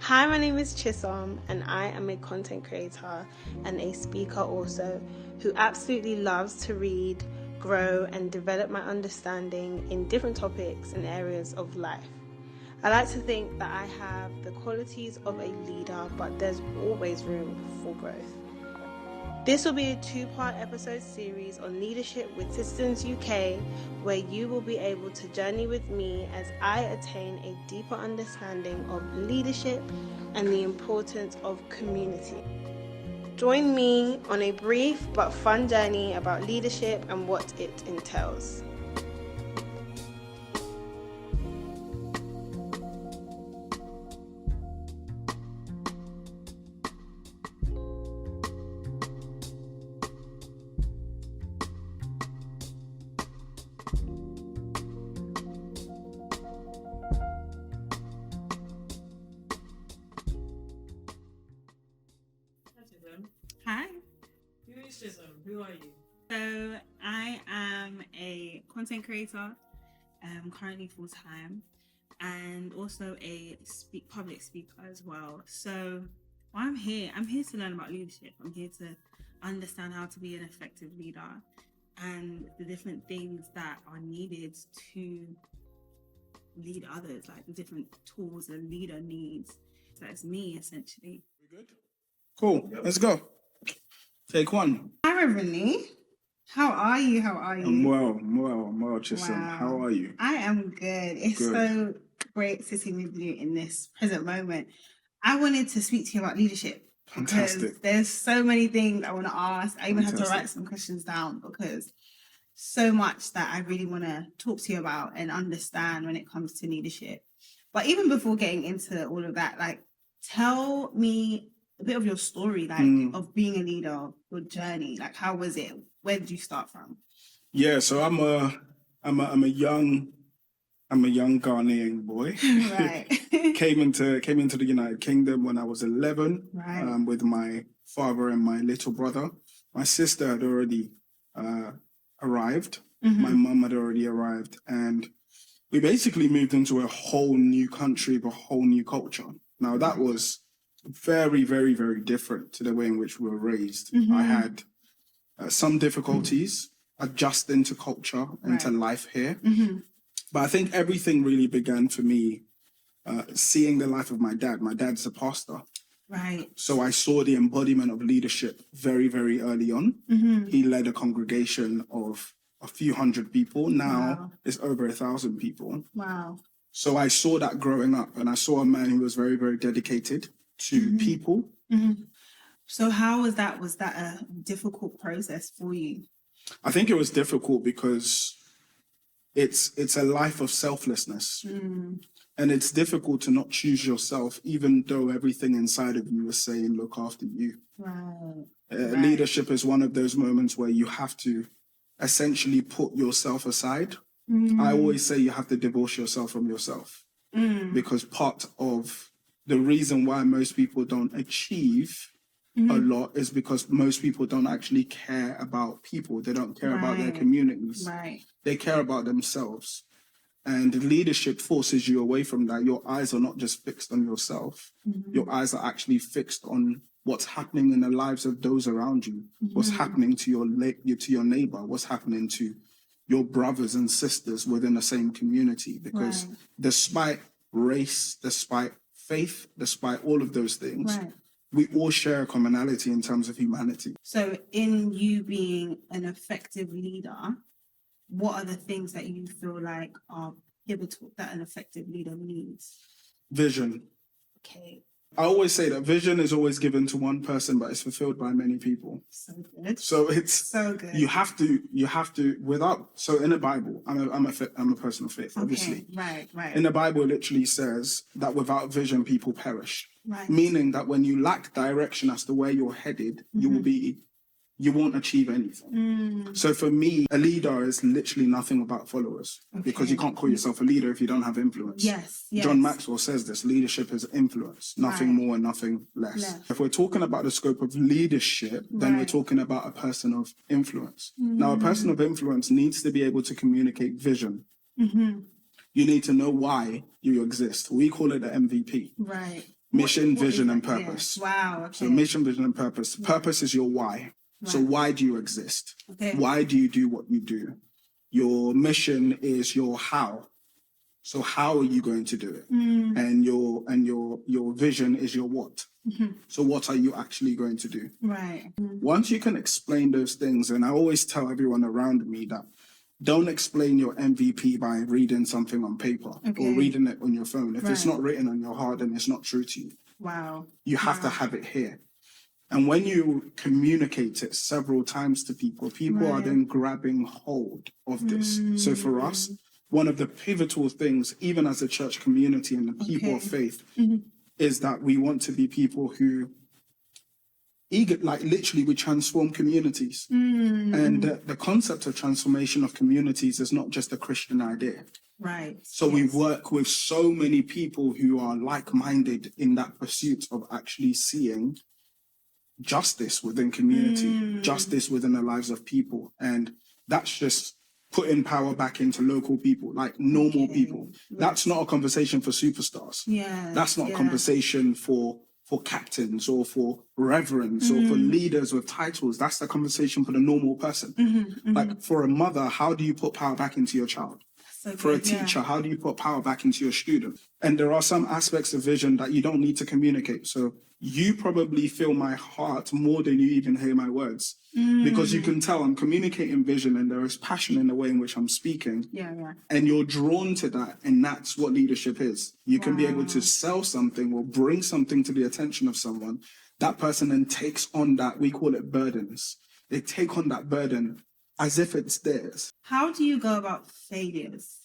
Hi, my name is Chisom, and I am a content creator and a speaker also who absolutely loves to read, grow, and develop my understanding in different topics and areas of life. I like to think that I have the qualities of a leader, but there's always room for growth. This will be a 2-part episode series on leadership with Citizens UK, where you will be able to journey with me as I attain a deeper understanding of leadership and the importance of community. Join me on a brief but fun journey about leadership and what it entails. Hi. Who is Chisom? Who are you? So I am a content creator, currently full-time, and also a public speaker as well. So I'm here to learn about leadership. I'm here to understand how to be an effective leader and the different things that are needed to lead others, like the different tools a leader needs. So that's me, essentially. We good? Cool. Let's go. Take one. Hi, Reverend Nii. How are you? I'm well, Chisom. Wow. How are you? I am good. It's so great sitting with you in this present moment. I wanted to speak to you about leadership. Fantastic. Because there's so many things I want to ask. I even had to Fantastic. write some questions down because so much that I really want to talk to you about and understand when it comes to leadership. But even before getting into all of that, like, tell me a bit of your story, like of being a leader, your journey. Like, how was it? Where did you start from? Yeah, so I'm a young Ghanaian boy. Right. came into the United Kingdom when I was 11, Right. with my father and my little brother. My sister had already arrived. Mm-hmm. My mum had already arrived, and we basically moved into a whole new country, a whole new culture. Now that was very, very, very different to the way in which we were raised. Mm-hmm. I had some difficulties adjusting to culture and to life here. Mm-hmm. But I think everything really began for me seeing the life of my dad. My dad's a pastor. Right. So I saw the embodiment of leadership very, very early on. Mm-hmm. He led a congregation of a few hundred people. Now Wow. it's over 1,000 people. Wow. So I saw that growing up, and I saw a man who was very, very dedicated to people. Mm-hmm. So how was that? Was that a difficult process for you? I think it was difficult because it's a life of selflessness. And it's difficult to not choose yourself, even though everything inside of you is saying, look after you. Right. Leadership is one of those moments where you have to essentially put yourself aside. I always say you have to divorce yourself from yourself. Because part of the reason why most people don't achieve a lot is because most people don't actually care about people. They don't care about their communities. Right. They care about themselves. And leadership forces you away from that. Your eyes are not just fixed on yourself. Your eyes are actually fixed on what's happening in the lives of those around you. What's happening to your neighbor. What's happening to your brothers and sisters within the same community. Because despite race, despite faith, despite all of those things, we all share a commonality in terms of humanity. So in you being an effective leader, what are the things that you feel like are pivotal that an effective leader needs? Vision. Okay. I always say that vision is always given to one person, but it's fulfilled by many people. So good. So it's so good. You have to without. So in the Bible, I'm a person of faith, obviously. Right. In the Bible, it literally says that without vision, people perish. Right. Meaning that when you lack direction as to where you're headed, you won't achieve anything. So for me, a leader is literally nothing about followers, because you can't call yourself a leader if you don't have influence. Yes. John Maxwell says this: leadership is influence, nothing more, nothing less. If we're talking about the scope of leadership, then we're talking about a person of influence. Now, a person of influence needs to be able to communicate vision. You need to know why you exist. We call it the MVP. Right. Mission, What vision, is and that? Yeah. purpose. Wow. Okay. So mission, vision, and purpose. Purpose is your why. So Right. why do you exist? Okay. Why do you do what you do? Your mission is your how. So how are you going to do it? And your vision is your what. So what are you actually going to do? Right. Once you can explain those things, and I always tell everyone around me that don't explain your MVP by reading something on paper or reading it on your phone. If it's not written on your heart, then it's not true to you. Wow. You have to have it here. And when you communicate it several times to people, people are then grabbing hold of this. So for us, one of the pivotal things, even as a church community and the people of faith, is that we want to be people who literally we transform communities. And the concept of transformation of communities is not just a Christian idea. Right. So we work with so many people who are like-minded in that pursuit of actually seeing justice within community, justice within the lives of people. And that's just putting power back into local people, like normal people. That's not a conversation for superstars. That's not a conversation for captains or for reverends or for leaders with titles. That's the conversation for the normal person. Like for a mother, how do you put power back into your child? For a teacher, how do you put power back into your student? And there are some aspects of vision that you don't need to communicate. So you probably feel my heart more than you even hear my words, because you can tell I'm communicating vision and there is passion in the way in which I'm speaking. And you're drawn to that. And that's what leadership is. You can be able to sell something or bring something to the attention of someone. That person then takes on that. We call it burdens. They take on that burden as if it's theirs. How do you go about failures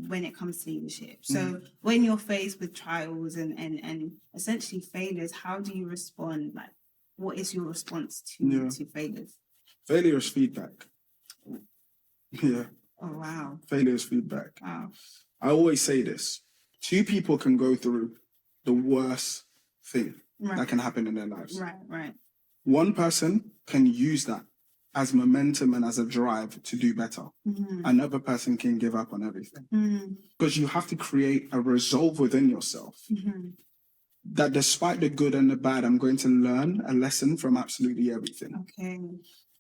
when it comes to leadership? So when you're faced with trials and essentially failures, how do you respond? Like, what is your response to failures? Failure is feedback. Yeah. Oh, wow. Failure is feedback. Wow. I always say this. 2 people can go through the worst thing that can happen in their lives. Right. One person can use that as momentum and as a drive to do better. Another person can give up on everything. Because you have to create a resolve within yourself that despite the good and the bad, I'm going to learn a lesson from absolutely everything. Okay.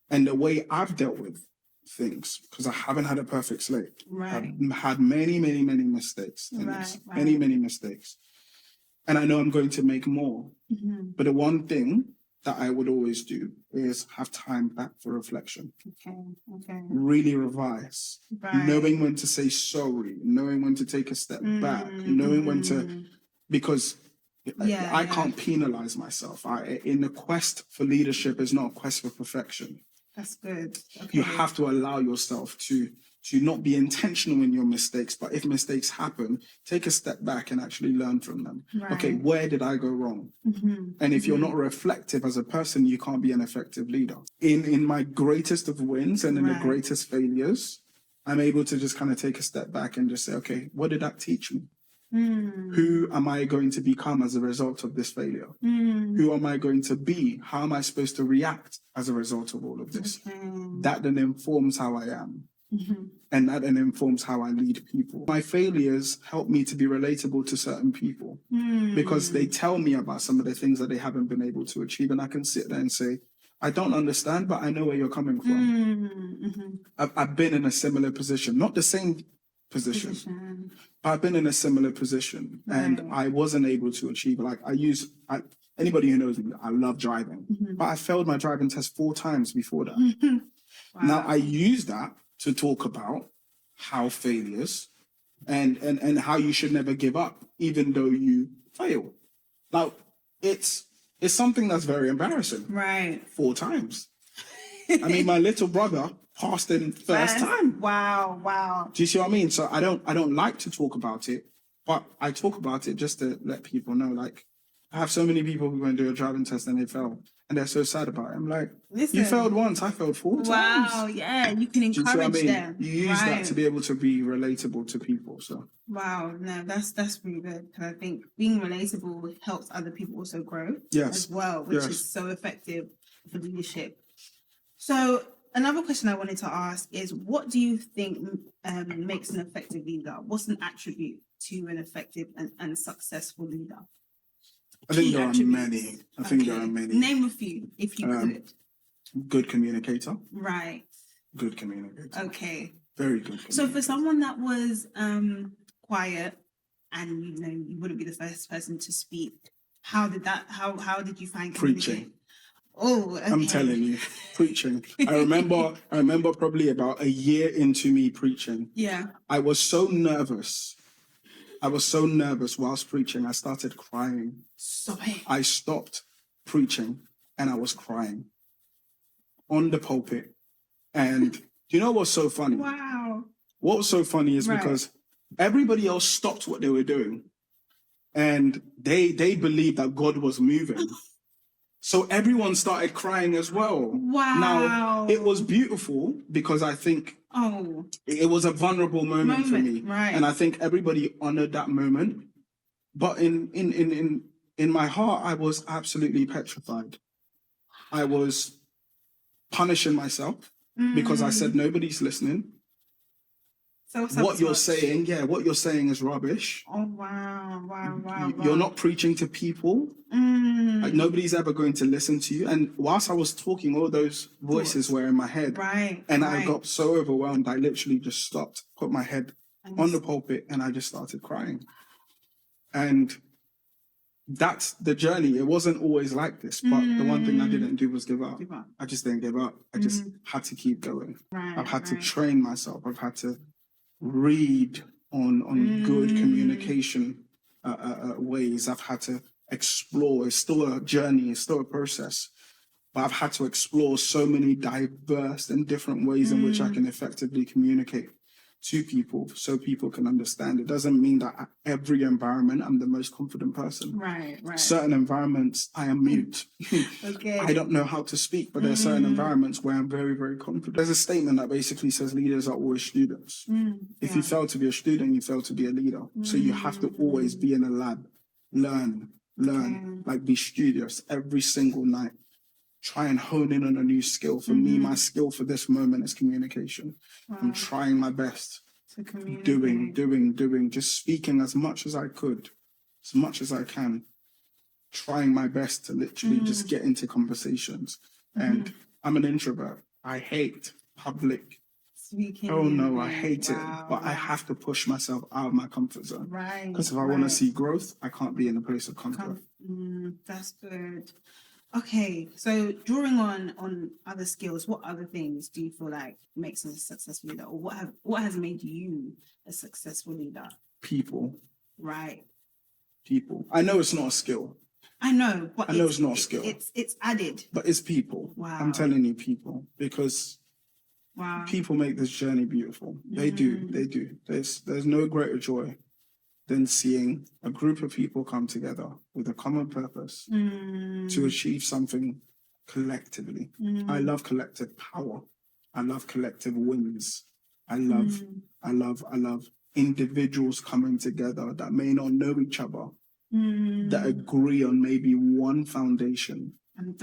And the way I've dealt with things, because I haven't had a perfect slate. I've had many, many, many mistakes in this. Many, many mistakes. And I know I'm going to make more. But the one thing that I would always do is have time back for reflection. Okay. Really revise. Knowing when to say sorry, knowing when to take a step back, knowing when to, because I can't penalize myself. In the quest for leadership is not a quest for perfection. That's good. You have to allow yourself to not be intentional in your mistakes, but if mistakes happen, take a step back and actually learn from them. Okay, where did I go wrong? And if you're not reflective as a person, you can't be an effective leader. In my greatest of wins and in the greatest failures, I'm able to just kind of take a step back and just say, okay, what did that teach me? Who am I going to become as a result of this failure? Who am I going to be? How am I supposed to react as a result of all of this? That then informs how I am. And that then informs how I lead people. My failures help me to be relatable to certain people because they tell me about some of the things that they haven't been able to achieve. And I can sit there and say, I don't understand, but I know where you're coming from. I've been in a similar position, not the same position, but I've been in a similar position and I wasn't able to achieve. Like anybody who knows me, I love driving, but I failed my driving test 4 times before that. Now I use that to talk about how failures and how you should never give up, even though you fail. Now, it's something that's very embarrassing. 4 times. I mean, my little brother passed in first time. Wow. Do you see what I mean? So I don't like to talk about it, but I talk about it just to let people know, like, I have so many people who go and do a driving test and they fail. And they're so sad about it. I'm like, you failed once, I failed 4 times. Wow, yeah, you can encourage them. You use that to be able to be relatable to people. So wow, no, that's really good. Because I think being relatable helps other people also grow as well, which is so effective for leadership. So another question I wanted to ask is, what do you think makes an effective leader? What's an attribute to an effective and successful leader? I think there attributes? are many. I think there are many. Name a few, if you could. Good communicator. Right. Good communicator. Okay. Very good communicator. So for someone that was quiet, and you wouldn't be the first person to speak, how did you find preaching? Oh, okay. I'm telling you, preaching. I remember probably about a year into me preaching. Yeah. I was so nervous whilst preaching. I started crying. Stop it. I stopped preaching and I was crying on the pulpit. And you know what's so funny? Wow. What was so funny is because everybody else stopped what they were doing and they believed that God was moving. So everyone started crying as well. Wow. Now, it was beautiful because I think it was a vulnerable moment for me. Right. And I think everybody honored that moment. But in my heart, I was absolutely petrified. I was punishing myself because I said, nobody's listening. What you're saying is rubbish. Oh, wow. You're not preaching to people. Like, nobody's ever going to listen to you. And whilst I was talking, all those voices were in my head. Right. I got so overwhelmed, I literally just stopped, put my head on the pulpit, and I just started crying. And that's the journey. It wasn't always like this, but the one thing I didn't do was give up. I just didn't give up. I just had to keep going. I've had to train myself. I've had to read on good communication ways. I've had to explore. It's still a journey. It's still a process. But I've had to explore so many diverse and different ways in which I can effectively communicate to people so people can understand. It doesn't mean that at every environment I'm the most confident person. Right. Certain environments I am mute. Okay. I don't know how to speak, but there are certain environments where I'm very, very confident. There's a statement that basically says leaders are always students. If you fail to be a student, you fail to be a leader. So you have to always be in a lab, learn, like be studious every single night. Try and hone in on a new skill. For me, my skill for this moment is communication. I'm trying my best. Doing, just speaking as much as I could, as much as I can. Trying my best to literally just get into conversations. And I'm an introvert. I hate public speaking. Oh no, I hate it. But I have to push myself out of my comfort zone. Right. Because if I want to see growth, I can't be in a place of comfort. That's good. Okay, so drawing on other skills, what other things do you feel like makes us a successful leader, or what has made you a successful leader? People. Right. People. I know it's not a skill. I know, but I know it's not a skill. It's added. But it's people. Wow. I'm telling you, people, because people make this journey beautiful. They do. There's no greater joy than seeing a group of people come together with a common purpose to achieve something collectively. I love collective power. I love collective wins. I love individuals coming together that may not know each other, that agree on maybe one foundation and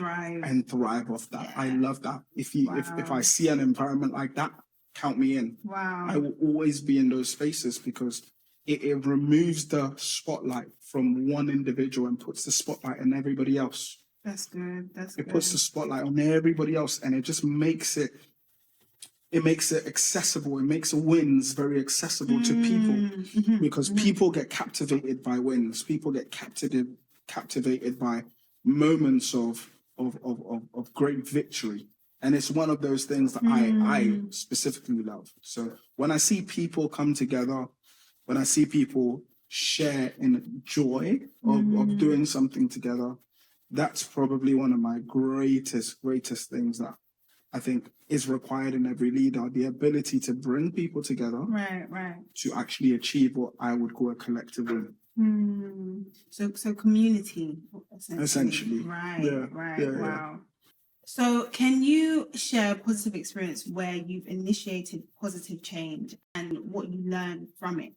thrive off that. Yeah. I love that. If I see an environment like that, count me in. Wow. I will always be in those spaces because it removes the spotlight from one individual and puts the spotlight on everybody else. That's good. It puts the spotlight on everybody else, and it just makes it accessible. It makes wins very accessible to people because people get captivated by wins. People get captivated by moments of great victory. And it's one of those things that I specifically love. So when I see people come together, when I see people share in joy of doing something together, that's probably one of my greatest things that I think is required in every leader, the ability to bring people together to actually achieve what I would call a collective win. So community, essentially. Right. Wow. So can you share a positive experience where you've initiated positive change and what you learned from it?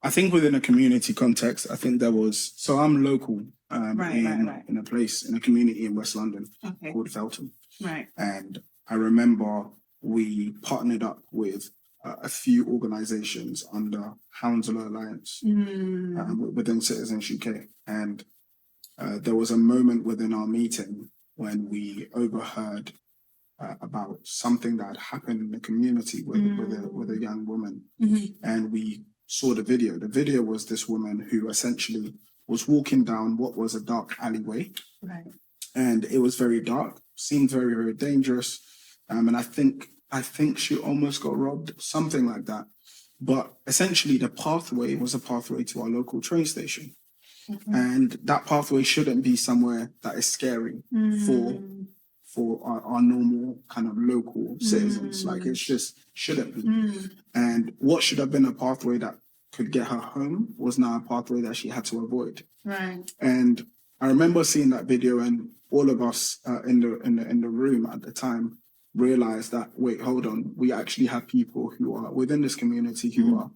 I think within a community context, I think there was, so I'm local in a community in West London called Feltham. Right. And I remember we partnered up with a few organizations under Hounslow Alliance within Citizens UK. And there was a moment within our meeting when we overheard about something that had happened in the community with a young woman. And we saw the video. The video was this woman who essentially was walking down what was a dark alleyway. Right. And it was very dark, seemed very, very dangerous. And I think she almost got robbed, something like that. But essentially the pathway was a pathway to our local train station. And that pathway shouldn't be somewhere that is scary for our normal kind of local citizens. Like, it's just shouldn't be. And what should have been a pathway that could get her home was now a pathway that she had to avoid. Right. And I remember seeing that video, and all of us in the room at the time realized that, wait, hold on, we actually have people who are within this community who are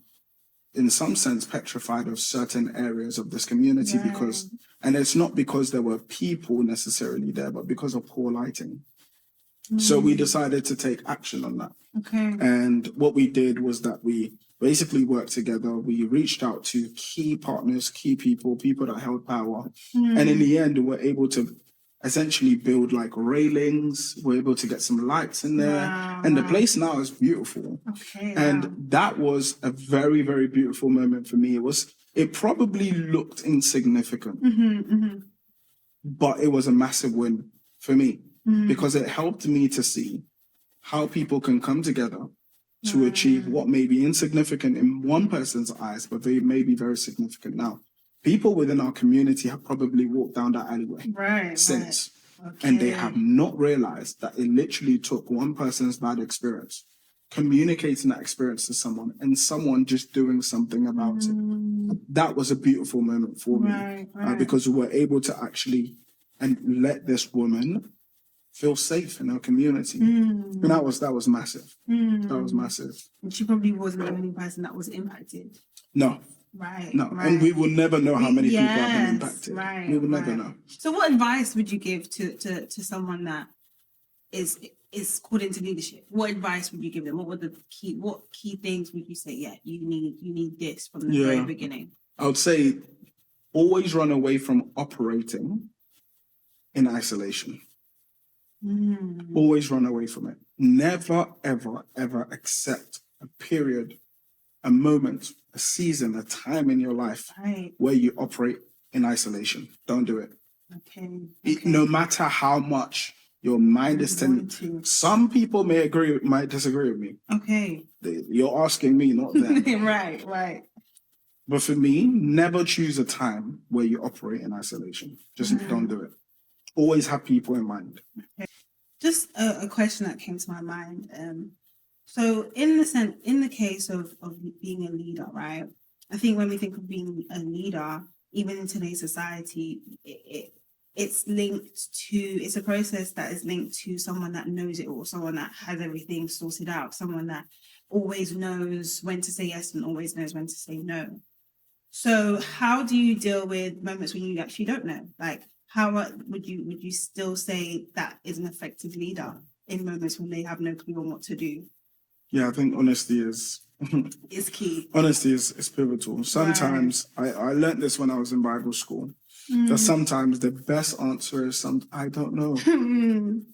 in some sense petrified of certain areas of this community because, and it's not because there were people necessarily there, but because of poor lighting. So we decided to take action on that. And what we did was that we basically worked together. We reached out to key partners, key people that held power. And in the end, we were able to essentially build like railings. We're able to get some lights in there. And the place now is beautiful. And that was a very, very beautiful moment for me. It probably looked insignificant, but it was a massive win for me because it helped me to see how people can come together to achieve what may be insignificant in one person's eyes, but they may be very significant now. People within our community have probably walked down that alleyway since, and they have not realized that it literally took one person's bad experience, communicating that experience to someone, and someone just doing something about it. That was a beautiful moment for me because we were able to actually let this woman feel safe in her community. And that was massive. That was massive. And she probably wasn't the only person that was impacted. No. No. And we will never know how many people have been impacted. We will never know. So what advice would you give to someone that is called into leadership? What advice would you give them? What key things would you say, you need this from the very beginning? I would say always run away from operating in isolation. Always run away from it. Never, ever, ever accept a period, a moment, a season, a time in your life where you operate in isolation. Don't do it. No matter how much your mind is telling you. Some people might disagree with me. You're asking me, not them. Right. But for me, never choose a time where you operate in isolation. Just don't do it. Always have people in mind. Just a question that came to my mind. So in the case of being a leader, right? I think when we think of being a leader, even in today's society, it's a process that is linked to someone that knows it all, someone that has everything sorted out, someone that always knows when to say yes and always knows when to say no. So how do you deal with moments when you actually don't know? Like, how would you still say that is an effective leader in moments when they have no clue on what to do? Yeah, I think honesty is key. Honesty is pivotal. Sometimes I learned this when I was in Bible school. That sometimes the best answer is I don't know.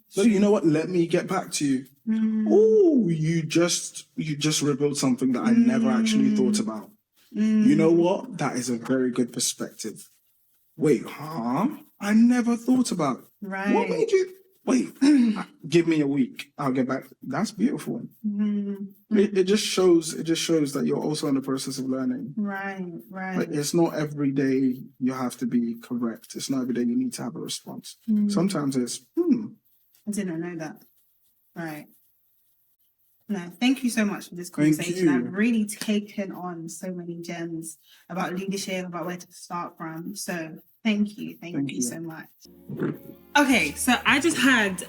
So you know what? Let me get back to you. Oh, you just revealed something that I never actually thought about. You know what? That is a very good perspective. Wait, I never thought about it. Right. What made you? Wait, give me a week. I'll get back. That's beautiful. It just shows that you're also in the process of learning. Right. Like, it's not every day you have to be correct. It's not every day you need to have a response. Sometimes it's, I didn't know that. Right. No, thank you so much for this conversation. I've really taken on so many gems about leadership, about where to start from. So thank you so much. Okay, so I just had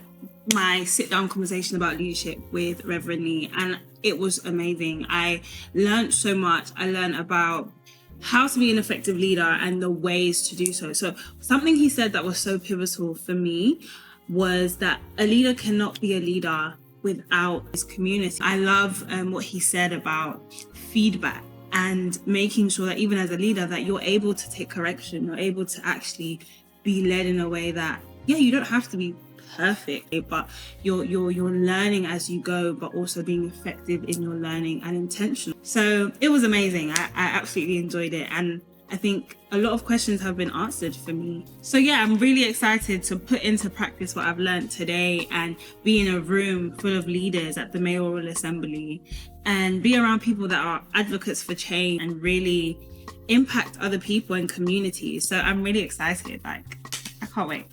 my sit-down conversation about leadership with Reverend Nii, and it was amazing. I learned so much. I learned about how to be an effective leader and the ways to do so. So something he said that was so pivotal for me was that a leader cannot be a leader without this community. I love what he said about feedback and making sure that even as a leader that you're able to take correction, you're able to actually be led in a way that, yeah, you don't have to be perfect, but you're learning as you go, but also being effective in your learning and intentional. So it was amazing. I absolutely enjoyed it, and I think a lot of questions have been answered for me. So yeah, I'm really excited to put into practice what I've learned today and be in a room full of leaders at the Mayoral Assembly and be around people that are advocates for change and really impact other people and communities. So I'm really excited. I can't wait.